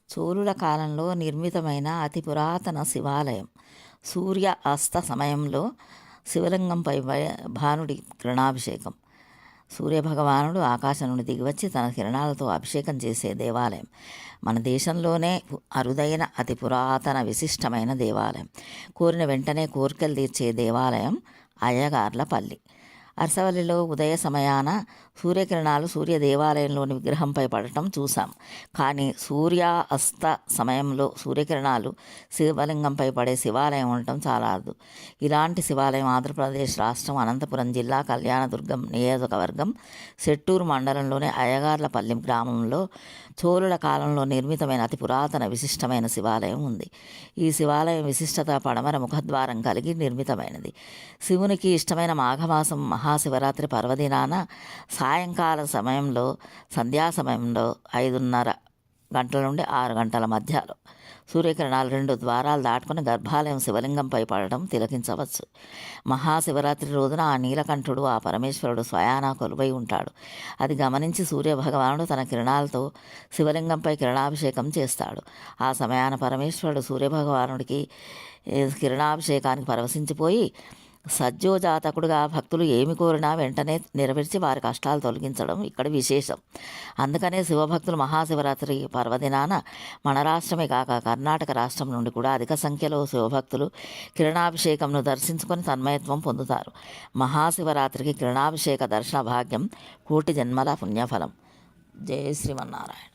చోళుల కాలంలో నిర్మితమైన అతి పురాతన శివాలయం. సూర్య అస్త సమయంలో శివలింగంపై భానుడి కిరణాభిషేకం. సూర్యభగవానుడు ఆకాశం నుండి దిగివచ్చి తన కిరణాలతో అభిషేకం చేసే దేవాలయం. మన దేశంలోనే అరుదైన అతి పురాతన విశిష్టమైన దేవాలయం. కోరిన వెంటనే కోరికలు తీర్చే దేవాలయం అయ్యగార్లపల్లి. అరసవల్లిలో ఉదయ సమయాన సూర్యకిరణాలు సూర్య దేవాలయంలోని విగ్రహంపై పడటం చూసాం. కానీ సూర్య అస్త సమయంలో సూర్యకిరణాలు శివలింగంపై పడే శివాలయం ఉండటం చాలా అరుదు. ఇలాంటి శివాలయం ఆంధ్రప్రదేశ్ రాష్ట్రం అనంతపురం జిల్లా కళ్యాణదుర్గం నియోజకవర్గం సెట్టూరు మండలంలోని అయ్యగార్లపల్లి గ్రామంలో చోళుల కాలంలో నిర్మితమైన అతి పురాతన విశిష్టమైన శివాలయం ఉంది. ఈ శివాలయం విశిష్టత పడమర ముఖద్వారం కలిగి నిర్మితమైనది. శివునికి ఇష్టమైన మాఘమాసం మహాశివరాత్రి పర్వదినాన సాయంకాల సమయంలో సంధ్యా సమయంలో 5:30 గంటల నుండి 6 గంటల మధ్యలో సూర్యకిరణాలు 2 ద్వారాలు దాటుకుని గర్భాలయం శివలింగంపై పడడం తిలకించవచ్చు. మహాశివరాత్రి రోజున ఆ నీలకంఠుడు, ఆ పరమేశ్వరుడు స్వయానా కొలువై ఉంటాడు. అది గమనించి సూర్యభగవానుడు తన కిరణాలతో శివలింగంపై కిరణాభిషేకం చేస్తాడు. ఆ సమయాన పరమేశ్వరుడు సూర్యభగవానుడికి కిరణాభిషేకానికి పరవశించిపోయి సజ్జోజాతకుడుగా భక్తులు ఏమి కోరినా వెంటనే నెరవేర్చి వారి కష్టాలు తొలగించడం ఇక్కడ విశేషం. అందుకనే శివభక్తులు మహాశివరాత్రి పర్వదినాన మన రాష్ట్రమే కాక కర్ణాటక రాష్ట్రం నుండి కూడా అధిక సంఖ్యలో శివభక్తులు కిరణాభిషేకంను దర్శించుకొని తన్మయత్వం పొందుతారు. మహాశివరాత్రికి కిరణాభిషేక దర్శన భాగ్యం కోటి జన్మల పుణ్యఫలం. జయ శ్రీమన్నారాయణ.